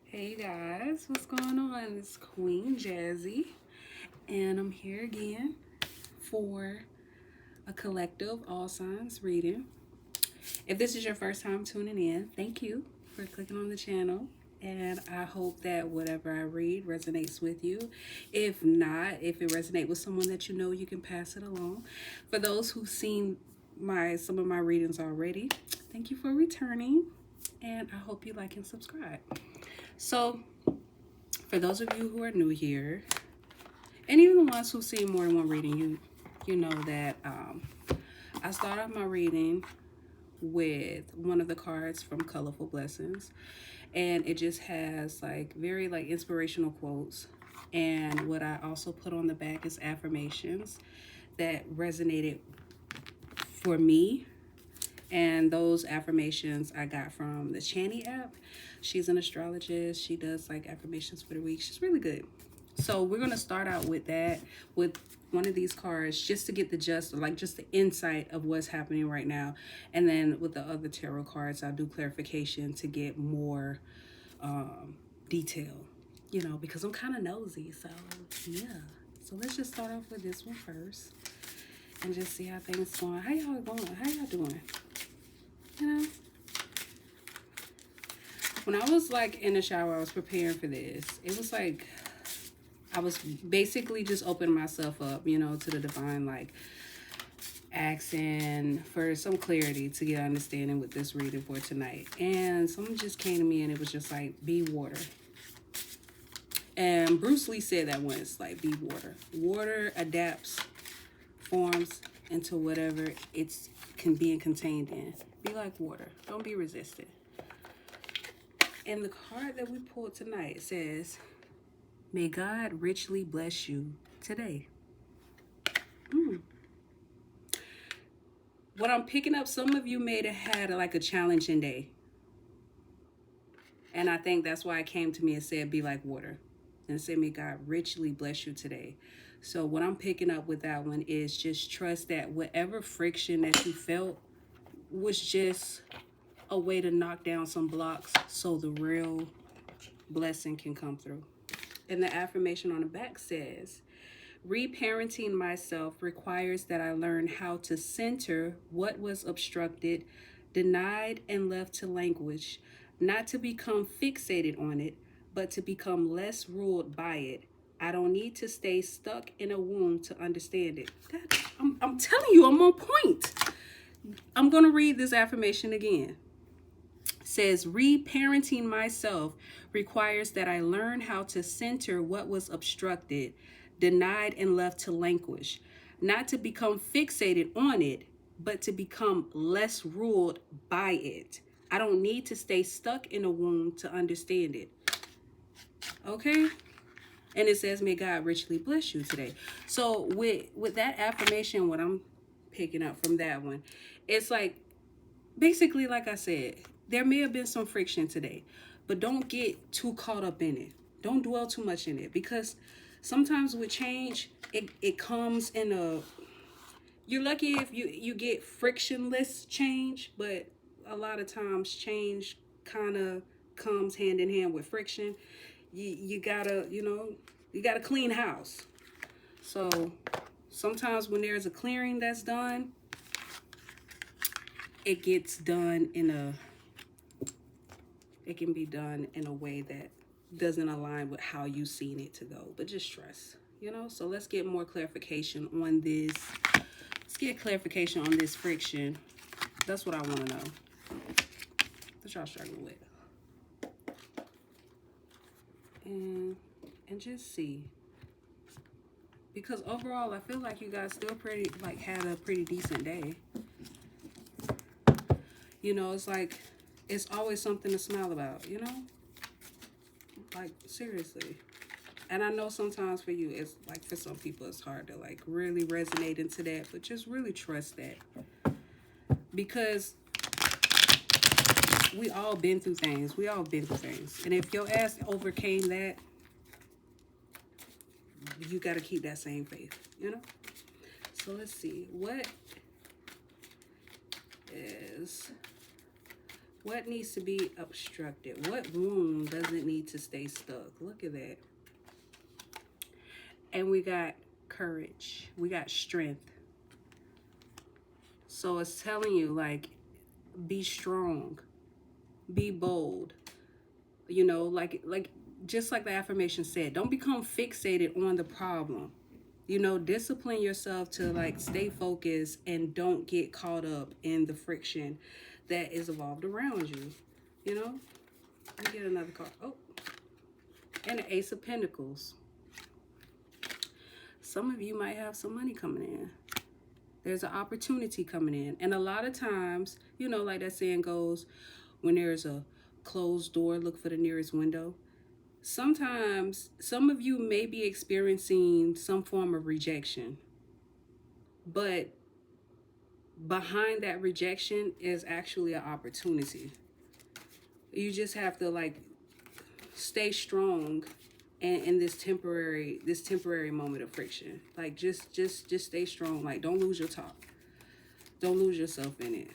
Hey guys, what's going on? It's Queen Jazzy, and I'm here again for a collective all signs reading. If this is your first time tuning in, thank you for clicking on the channel, and I hope that whatever I read resonates with you. If not, if it resonates with someone that you know, you can pass it along. For those who've seen some of my readings already, thank you for returning, and I hope you like and subscribe. So, for those of you who are new here, and even the ones who've seen more than one reading, you know that I start off my reading with one of the cards from Colorful Blessings, and it just has like very like inspirational quotes. And what I also put on the back is affirmations that resonated for me, and those affirmations I got from the Chani app. She's an astrologist. She does like affirmations for the week. She's really good. So we're going to start out with that, with one of these cards, just to get the just the insight of what's happening right now. And then with the other tarot cards, I'll do clarification to get more detail, because I'm kind of nosy. So yeah. So let's just start off with this one first and just see how things going. How y'all going? How y'all doing? When I was like in the shower, I was preparing for this. It was like I was basically just opening myself up, to the divine, like asking for some clarity to get understanding with this reading for tonight. And someone just came to me and it was just like, be water. And Bruce Lee said that once, like, be water. Water adapts, forms into whatever it's being contained in. Be like water. Don't be resistant. And the card that we pulled tonight says, may God richly bless you today. What I'm picking up, some of you may have had like a challenging day. And I think that's why it came to me and said, be like water. And said, may God richly bless you today. So what I'm picking up with that one is just trust that whatever friction that you felt was just a way to knock down some blocks so the real blessing can come through. And the affirmation on the back says, reparenting myself requires that I learn how to center what was obstructed, denied, and left to languish, not to become fixated on it, but to become less ruled by it. I don't need to stay stuck in a wound to understand it. I'm telling you, I'm on point. I'm going to read this affirmation again. It says, reparenting myself requires that I learn how to center what was obstructed, denied, and left to languish, not to become fixated on it, but to become less ruled by it. I don't need to stay stuck in a wound to understand it. Okay? And it says, may God richly bless you today. So with that affirmation, what I'm picking up from that one, it's like, basically, like I said, there may have been some friction today, but don't get too caught up in it. Don't dwell too much in it, because sometimes with change, it comes in you're lucky if you get frictionless change, but a lot of times change kind of comes hand in hand with friction. You gotta clean house. So sometimes when there's a clearing that's done, it gets done it can be done in a way that doesn't align with how you've seen it to go. But just trust, So let's get more clarification on this. Let's get clarification on this friction. That's what I want to know. What y'all struggling with. And just see. Because overall, I feel like you guys still had a pretty decent day. It's like, it's always something to smile about, Like, seriously. And I know sometimes for you, it's like, for some people, it's hard to like really resonate into that, but just really trust that. Because we all been through things. And if your ass overcame that, you got to keep that same faith, So let's see. What needs to be obstructed? What wound doesn't need to stay stuck? Look at that. And we got courage. We got strength. So it's telling you, like, be strong, be bold. You know, like just like the affirmation said, don't become fixated on the problem. You know, discipline yourself to like stay focused and don't get caught up in the friction that is evolved around you. You know, let me get another card. Oh, and the Ace of Pentacles. Some of you might have some money coming in. There's an opportunity coming in. And a lot of times, you know, like that saying goes, when there's a closed door, look for the nearest window. Sometimes some of you may be experiencing some form of rejection, but behind that rejection is actually an opportunity. You just have to like stay strong and in this temporary moment of friction. Like just stay strong. Like don't lose your top. Don't lose yourself in it,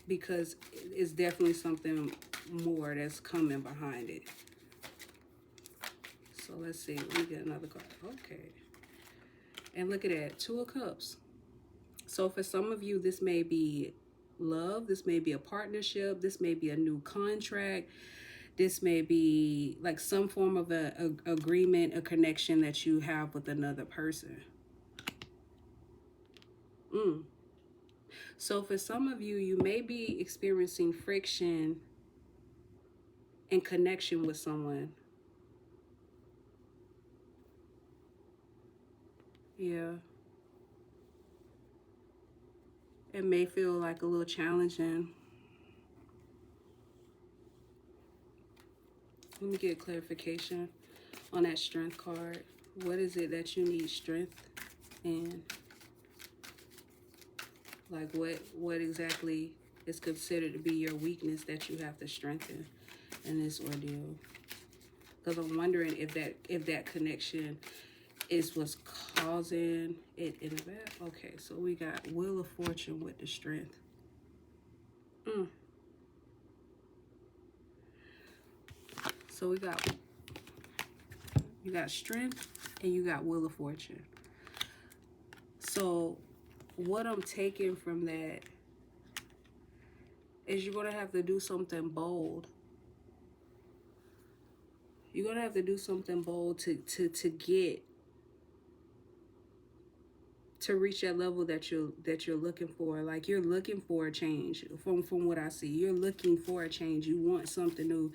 because it's definitely something more that's coming behind it. So let's see. Let me get another card. Okay. And look at that. Two of Cups. So for some of you, this may be love. This may be a partnership. This may be a new contract. This may be like some form of a agreement, a connection that you have with another person. So for some of you, you may be experiencing friction in connection with someone. Yeah. It may feel like a little challenging. Let me get clarification on that strength card. What is it that you need strength in? Like what exactly is considered to be your weakness that you have to strengthen in this ordeal? Because I'm wondering if that connection is what's causing it in the back. Okay, so we got Wheel of Fortune with the strength. So you got strength and you got Wheel of Fortune. So what I'm taking from that is you're going to have to do something bold. You're going to have to do something bold to reach that level that you're looking for. Like you're looking for a change from what I see. You're looking for a change. You want something new.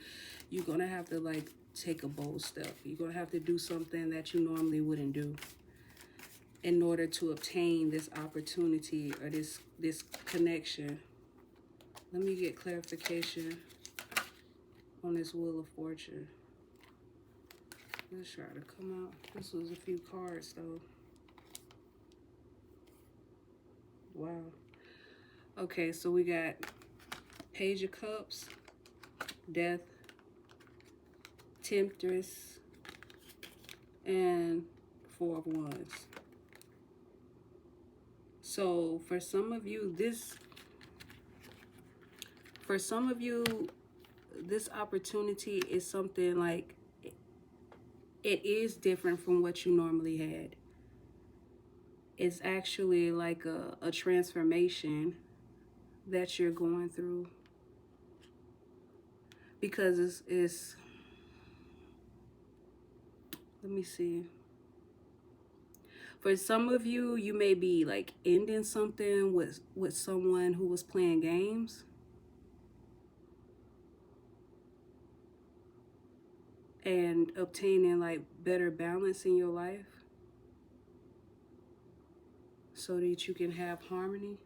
You're going to have to like take a bold step. You're going to have to do something that you normally wouldn't do in order to obtain this opportunity or this connection. Let me get clarification on this Wheel of Fortune. Let's try to come out. This was a few cards though. Wow. Okay, so we got Page of Cups, Death, Temptress, and Four of Wands. So for some of you, this opportunity is something like, it is different from what you normally had. It's actually like a transformation that you're going through, because it's let me see. For some of you, you may be like ending something with someone who was playing games. And obtaining like better balance in your life so that you can have harmony.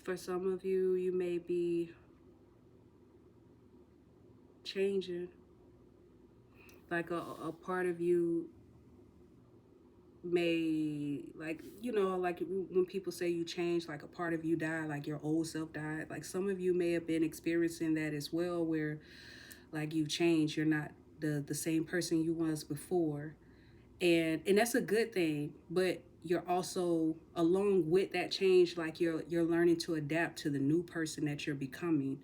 For some of you, you may be changing. Like a part of you may, like, you know, like when people say you change, like a part of you died, like your old self died. Like some of you may have been experiencing that as well, where like you changed. You're not the same person you was before. And that's a good thing, but you're also, along with that change, like you're learning to adapt to the new person that you're becoming.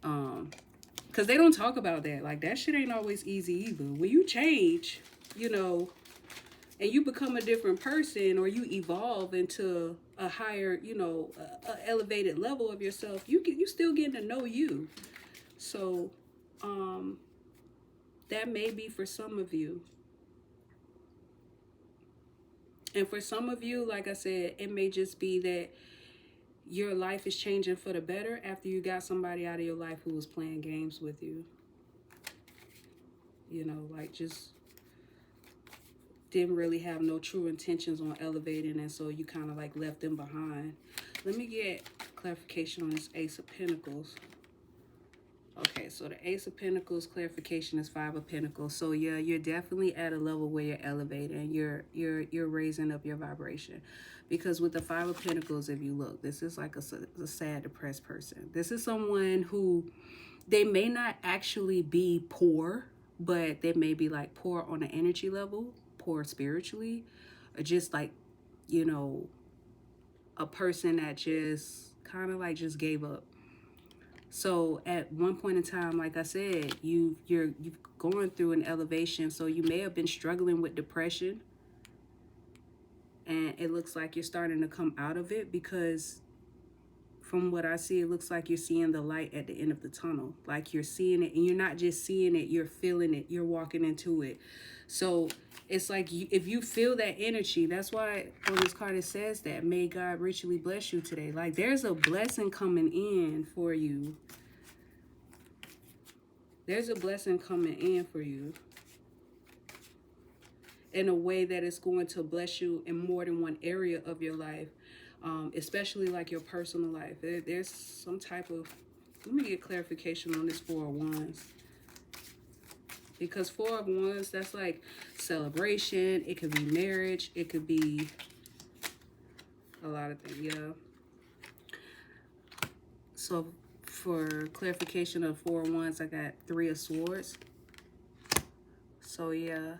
Because they don't talk about that. Like, that shit ain't always easy either. When you change, you know, and you become a different person, or you evolve into a higher, you know, a elevated level of yourself, you still getting to know you. So that may be for some of you. And for some of you, like I said, it may just be that your life is changing for the better after you got somebody out of your life who was playing games with you. You know, like, just didn't really have no true intentions on elevating, and so you kind of like left them behind. Let me get clarification on this Ace of Pentacles. Okay, so the Ace of Pentacles clarification is Five of Pentacles. So yeah, you're definitely at a level where you're elevating. You're raising up your vibration. Because with the Five of Pentacles, if you look, this is like a sad, depressed person. This is someone who, they may not actually be poor, but they may be like poor on an energy level, poor spiritually, or just like, you know, a person that just kind of like just gave up. So at one point in time, like I said, you've going through an elevation. So you may have been struggling with depression, and it looks like you're starting to come out of it, because from what I see, it looks like you're seeing the light at the end of the tunnel. Like, you're seeing it, and you're not just seeing it, you're feeling it, you're walking into it. So it's like, if you feel that energy, that's why on this card it says that, may God richly bless you today. Like, there's a blessing coming in for you. There's a blessing coming in for you in a way that is going to bless you in more than one area of your life, especially like your personal life. There's some type of, let me get clarification on this Four of Wands. Because Four of Wands, that's like celebration. It could be marriage. It could be a lot of things, yeah. So for clarification of Four of Wands, I got Three of Swords. So yeah,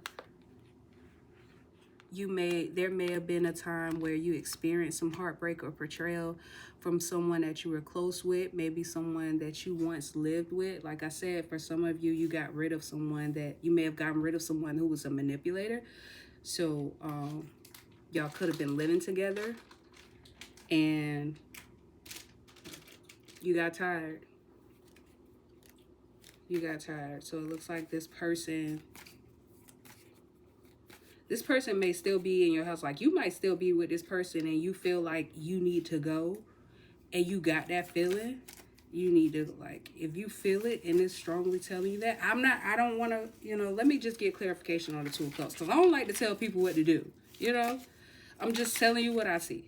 there may have been a time where you experienced some heartbreak or betrayal from someone that you were close with, maybe someone that you once lived with. Like I said, for some of you, you got rid of someone that, you may have gotten rid of someone who was a manipulator. So y'all could have been living together, and you got tired. You got tired. So it looks like this person may still be in your house. Like, you might still be with this person, and you feel like you need to go, and you got that feeling. You need to, like, if you feel it and it's strongly telling you that, I don't want to, you know, let me just get clarification on the Two of Cups, because I don't like to tell people what to do, you know. I'm just telling you what I see.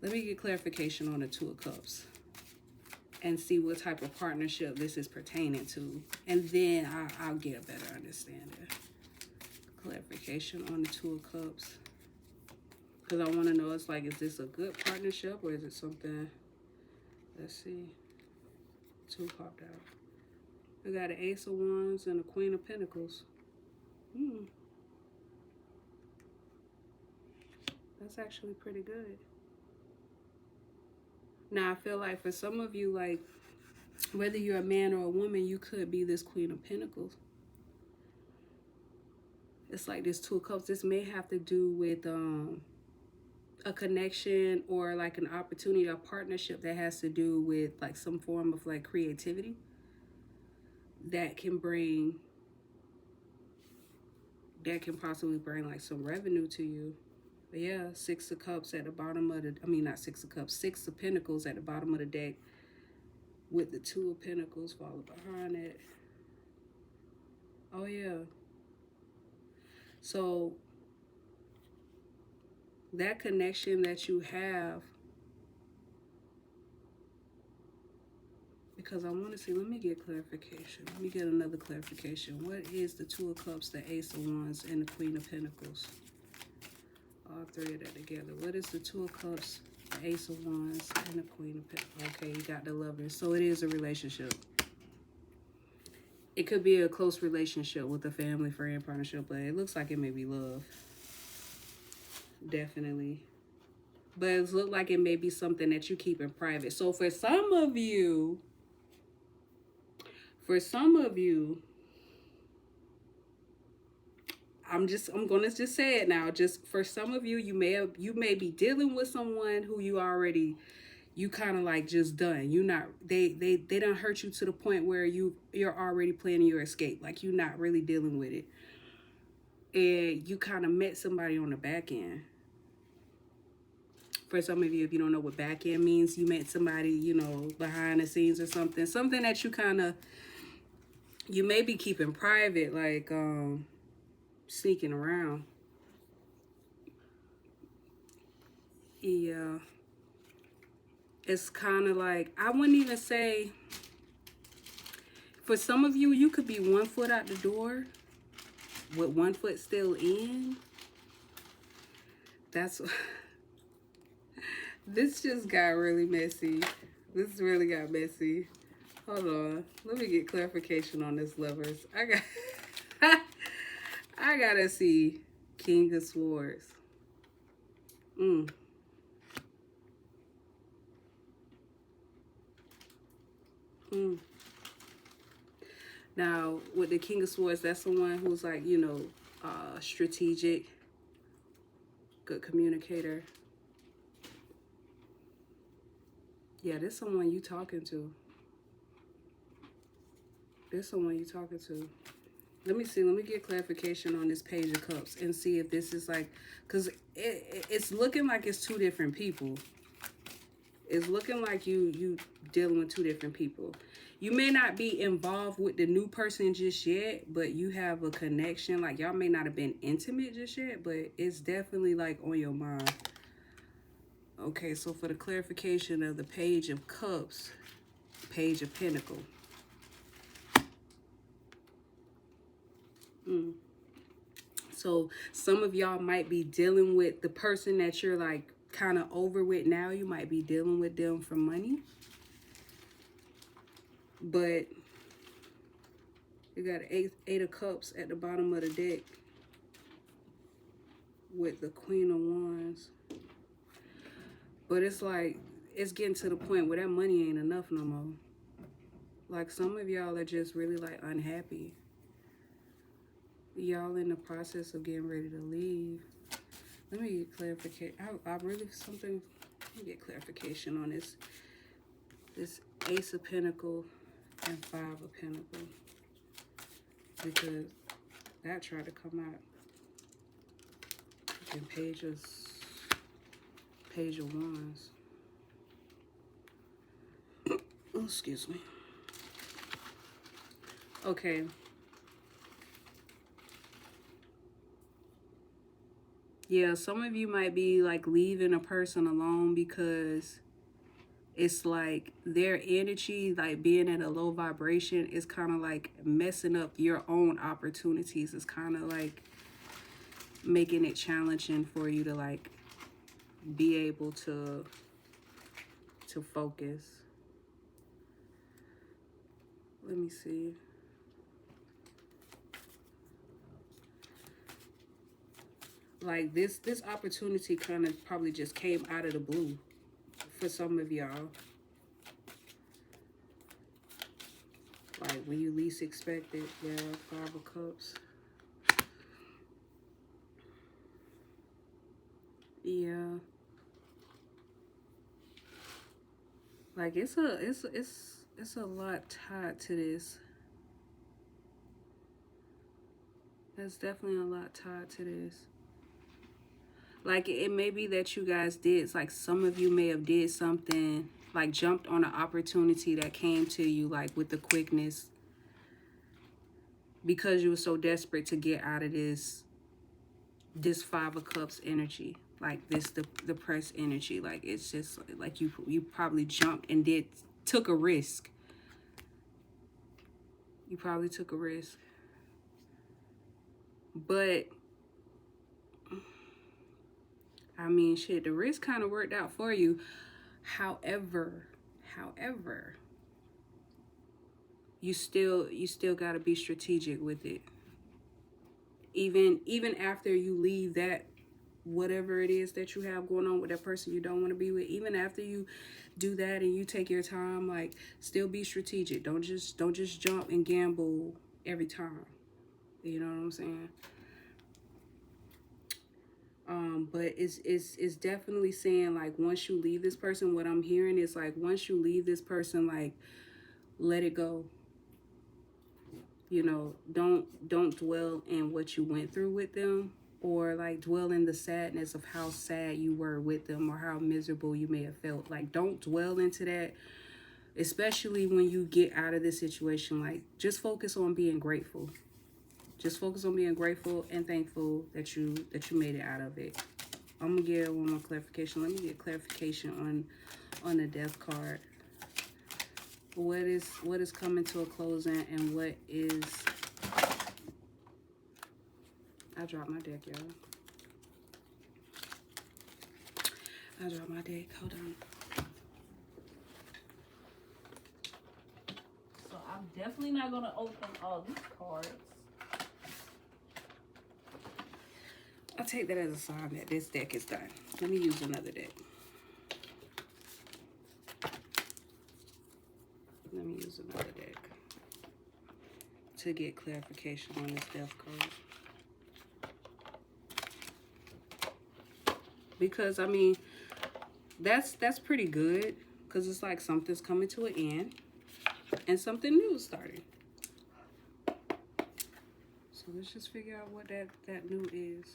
Let me get clarification on the Two of Cups and see what type of partnership this is pertaining to, and then I'll get a better understanding. Clarification on the Two of Cups, because I want to know, it's like, is this a good partnership, or is it something? Let's see. Two popped out. We got an Ace of Wands and a Queen of Pentacles. That's actually pretty good. Now, I feel like for some of you, like, whether you're a man or a woman, you could be this Queen of Pentacles. It's like this Two of Cups. This may have to do with a connection, or like an opportunity, a partnership that has to do with like some form of like creativity that can possibly bring like some revenue to you. But yeah, Six of Cups at the bottom of the, not Six of Cups, Six of Pentacles at the bottom of the deck, with the Two of Pentacles followed behind it. Oh yeah. So that connection that you have, because I want to see, let me get clarification. Let me get another clarification. What is the Two of Cups, the Ace of Wands, and the Queen of Pentacles? All three of that together. What is the Two of Cups, the Ace of Wands, and the Queen of Pentacles? Okay, you got the Lovers. So it is a relationship. It could be a close relationship with a family, friend, partnership, but it looks like it may be love. Definitely. But it look like it may be something that you keep in private. So for some of you, I'm gonna just say it now. Just for some of you, you may be dealing with someone who you kind of like just done. You not they don't hurt you to the point where you're already planning your escape. Like you're not really dealing with it, and you kind of met somebody on the back end. For some of you, if you don't know what back end means, you met somebody, behind the scenes or something that you may be keeping private, like sneaking around. Yeah, it's kind of like, I wouldn't even say, for some of you, you could be 1 foot out the door with 1 foot still in. That's this just got really messy. This really got messy. Hold on, let me get clarification on this, lovers. I gotta see King of Swords. Mm. Mm. Now, with the King of Swords, that's someone who's like, strategic, good communicator. Yeah, there's someone you talking to. There's someone you talking to. Let me see. Let me get clarification on this Page of Cups and see if this is like, because it's looking like it's two different people. It's looking like you dealing with two different people. You may not be involved with the new person just yet, but you have a connection. Like y'all may not have been intimate just yet, but it's definitely like on your mind. Okay, so for the clarification of the Page of Cups, Page of Pentacle. So some of y'all might be dealing with the person that you're like kind of over with now. You might be dealing with them for money. But you got eight of Cups at the bottom of the deck with the Queen of Wands. But it's like, it's getting to the point where that money ain't enough no more. Like some of y'all are just really like unhappy. Y'all in the process of getting ready to leave. Let me get clarification. Let me get clarification on this Ace of Pentacles and Five of Pentacles, because that tried to come out. And Page of Wands. Oh, excuse me. Okay. Yeah, some of you might be like leaving a person alone because it's like their energy, like being at a low vibration, is kind of like messing up your own opportunities. It's kind of like making it challenging for you to like be able to focus. Let me see. Like this opportunity kind of probably just came out of the blue for some of y'all. Like when you least expect it. Yeah, Five of Cups. Yeah. Like it's a lot tied to this. There's definitely a lot tied to this. Like it may be that you guys did, like some of you may have did something, like jumped on an opportunity that came to you like with the quickness, because you were so desperate to get out of this Five of Cups energy, like this depressed energy. Like it's just like you probably jumped and took a risk. You probably took a risk. But I mean, shit, the risk kind of worked out for you. However, you still got to be strategic with it. Even after you leave that whatever it is that you have going on with that person you don't want to be with. Even after you do that and you take your time, like, still be strategic. Don't just jump and gamble every time. You know what I'm saying? But it's definitely saying, like, once you leave this person, what I'm hearing is like, once you leave this person, like, let it go. You know, don't dwell in what you went through with them, or like dwell in the sadness of how sad you were with them or how miserable you may have felt. Like, don't dwell into that, especially when you get out of this situation. Like, just focus on being grateful. Just focus on being grateful and thankful that you made it out of it. I'm gonna get one more clarification. Let me get clarification on the death card. What is coming to a closing, and what is... I dropped my deck, y'all. I dropped my deck. Hold on. So I'm definitely not gonna open all these cards. I'll take that as a sign that this deck is done. Let me use another deck. Let me use another deck to get clarification on this death card. Because, I mean, that's pretty good. Because it's like something's coming to an end and something new is starting. So let's just figure out what that new is.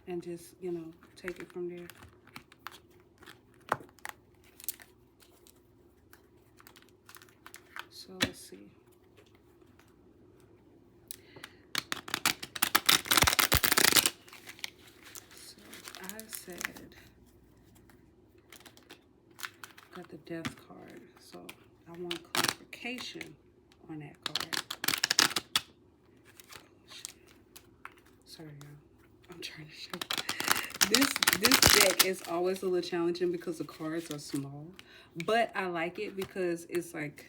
And just, you know, take it from there. So let's see. So I said, got the death card. So I want clarification on that card. Sorry, y'all. I'm trying to show. This deck is always a little challenging because the cards are small, but I like it because it's like,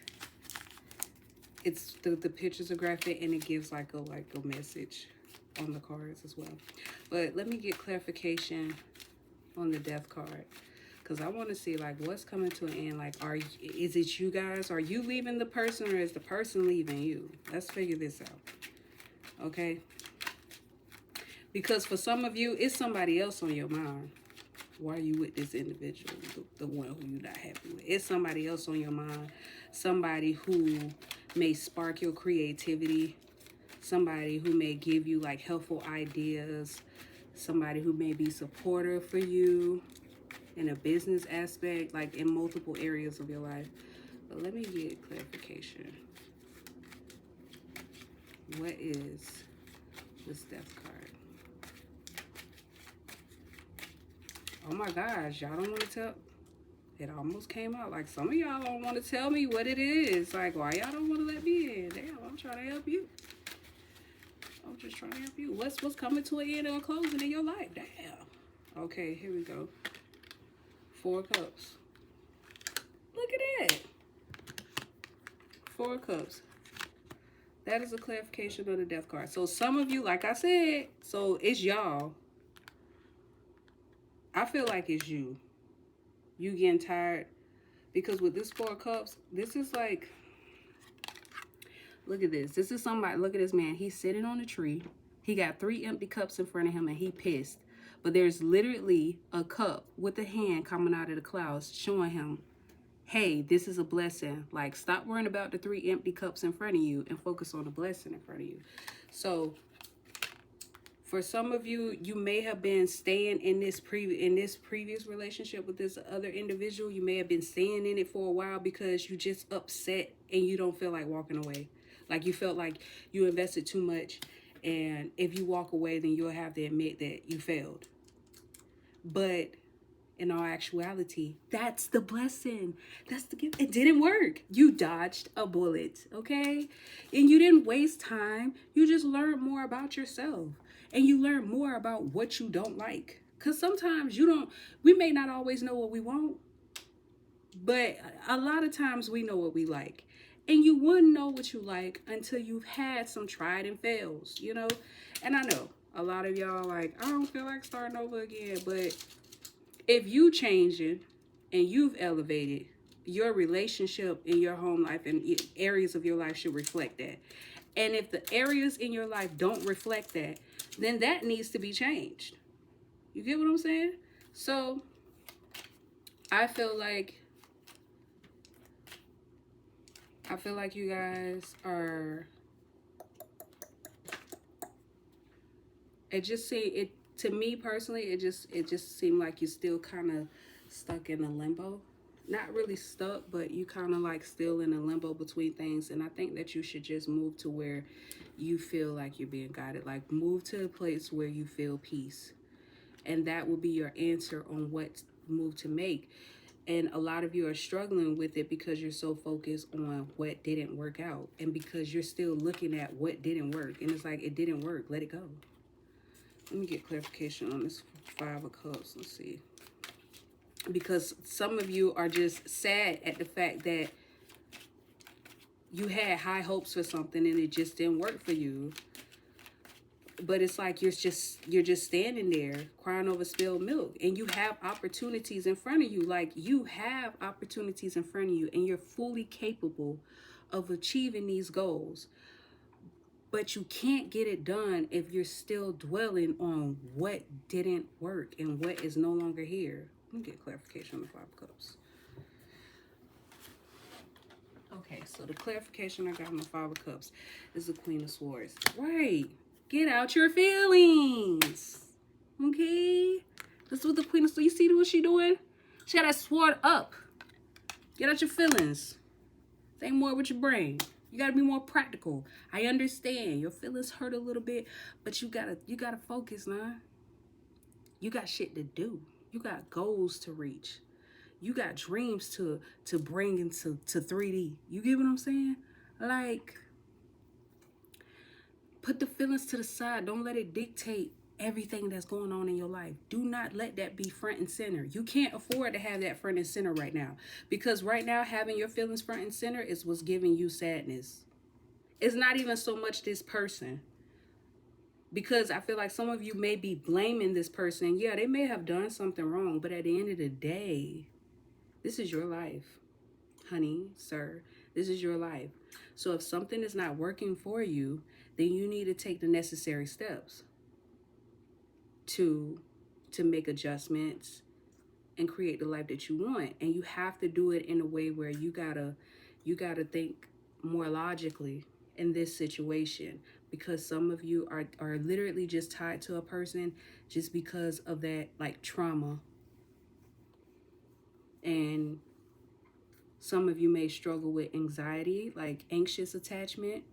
it's the pictures are graphic and it gives like a message on the cards as well. But let me get clarification on the death card, because I want to see like what's coming to an end. Like, is it you guys? Are you leaving the person, or is the person leaving you? Let's figure this out. Okay. Because for some of you, it's somebody else on your mind. Why are you with this individual, the one who you're not happy with? It's somebody else on your mind. Somebody who may spark your creativity. Somebody who may give you like helpful ideas. Somebody who may be supportive for you in a business aspect, like in multiple areas of your life. But let me get clarification. What is this death card? Oh my gosh, y'all don't want to tell. It almost came out. Like, some of y'all don't want to tell me what it is. Like, why y'all don't want to let me in? Damn, I'm trying to help you. I'm just trying to help you. What's coming to an end or closing in your life? Damn. Okay, here we go. 4 cups. Look at that. 4 cups. That is a clarification of the death card. So some of you, like I said, so it's y'all. I feel like it's you. You getting tired. Because with this 4 cups, this is like, look at this. This is somebody, look at this man. He's sitting on a tree. He got 3 empty cups in front of him and he pissed. But there's literally a cup with a hand coming out of the clouds showing him, hey, this is a blessing. Like, stop worrying about the 3 empty cups in front of you and focus on the blessing in front of you. So for some of you, you may have been staying in this previous relationship with this other individual. You may have been staying in it for a while because you just upset and you don't feel like walking away. Like, you felt like you invested too much, and if you walk away, then you'll have to admit that you failed. But in all actuality, that's the blessing. That's the gift. It didn't work. You dodged a bullet, okay? And you didn't waste time. You just learned more about yourself. And you learn more about what you don't like. Because sometimes we may not always know what we want. But a lot of times we know what we like. And you wouldn't know what you like until you've had some tried and fails, you know? And I know A lot of y'all like, I don't feel like starting over again. But if you changing and you've elevated, your relationship in your home life and areas of your life should reflect that. And if the areas in your life don't reflect that, then that needs to be changed. You get what I'm saying? So I feel like you guys are, it to me personally, it just seemed like you're still kind of stuck in a limbo. Not really stuck, but you kind of like still in a limbo between things. And I think that you should just move to where you feel like you're being guided. Like, move to a place where you feel peace, and that will be your answer on what move to make. And a lot of you are struggling with it because you're so focused on what didn't work out, and because you're still looking at what didn't work, and it's like, it didn't work, let it go. Let me get clarification on this Five of Cups. Let's see. Because some of you are just sad at the fact that you had high hopes for something and it just didn't work for you. But it's like you're just standing there crying over spilled milk, and you have opportunities in front of you. Like, you have opportunities in front of you, and you're fully capable of achieving these goals. But you can't get it done if you're still dwelling on what didn't work and what is no longer here. Let me get clarification on the Five of Cups. Okay, so the clarification I got on the Five of Cups is the Queen of Swords. Right. Get out your feelings. Okay? That's what the Queen of Swords, you see what she doing? She got that sword up. Get out your feelings. Think more with your brain. You gotta be more practical. I understand your feelings hurt a little bit, but you gotta focus, nah. You got shit to do. You got goals to reach. You got dreams to bring into 3D. You get what I'm saying? Like, put the feelings to the side. Don't let it dictate everything that's going on in your life. Do not let that be front and center. You can't afford to have that front and center right now, because right now having your feelings front and center is what's giving you sadness. It's not even so much this person, because I feel like some of you may be blaming this person. Yeah, they may have done something wrong, but at the end of the day, this is your life, honey, sir. This is your life. So if something is not working for you, then you need to take the necessary steps to make adjustments and create the life that you want. And you have to do it in a way where you gotta think more logically in this situation, because some of you are literally just tied to a person just because of that, like, trauma. And some of you may struggle with anxiety, like anxious attachment.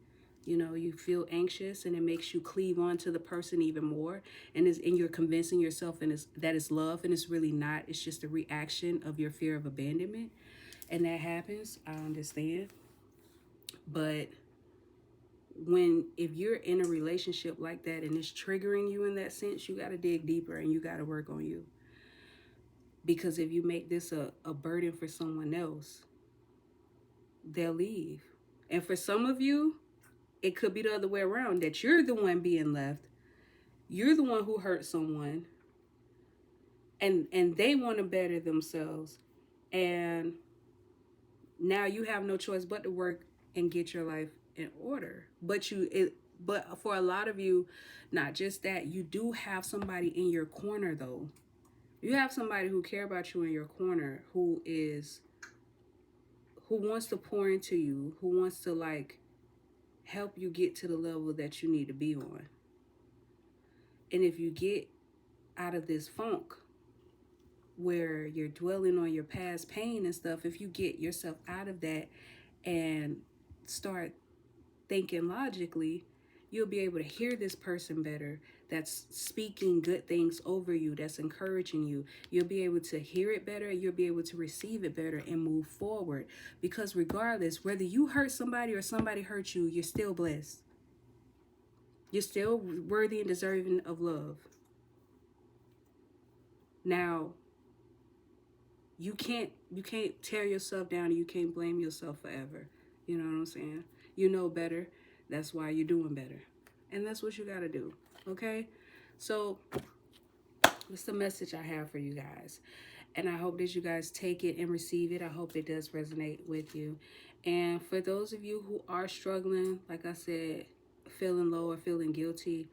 You know, you feel anxious and it makes you cleave on to the person even more. And you're convincing yourself that it's love, and it's really not. It's just a reaction of your fear of abandonment. And that happens, I understand. But if you're in a relationship like that and it's triggering you in that sense, you got to dig deeper and you got to work on you. Because if you make this a burden for someone else, they'll leave. And for some of you, it could be the other way around, that you're the one being left. You're the one who hurt someone, and they want to better themselves. And now you have no choice but to work and get your life in order. But for a lot of you, not just that, you do have somebody in your corner though. You have somebody who care about you in your corner, who wants to pour into you, who wants to, like, help you get to the level that you need to be on. And if you get out of this funk where you're dwelling on your past pain and stuff, if you get yourself out of that and start thinking logically, you'll be able to hear this person better, that's speaking good things over you, that's encouraging you. You'll be able to hear it better, you'll be able to receive it better and move forward. Because regardless, whether you hurt somebody or somebody hurt you, you're still blessed. You're still worthy and deserving of love. Now, you can't tear yourself down, and you can't blame yourself forever. You know what I'm saying? You know better. That's why you're doing better. And that's what you got to do. Okay? So what's the message I have for you guys? And I hope that you guys take it and receive it. I hope it does resonate with you. And for those of you who are struggling, like I said, feeling low or feeling guilty,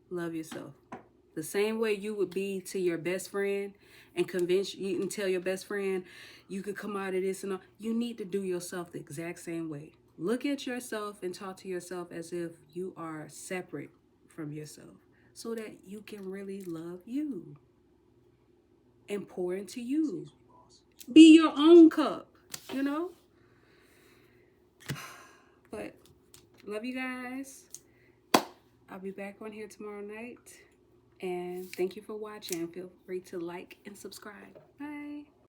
love yourself. The same way you would be to your best friend and convince you and tell your best friend you could come out of this and all, you need to do yourself the exact same way. Look at yourself and talk to yourself as if you are separate from yourself so that you can really love you and pour into you. Be your own cup, you know? But love you guys. I'll be back on here tomorrow night. And thank you for watching. Feel free to like and subscribe. Bye.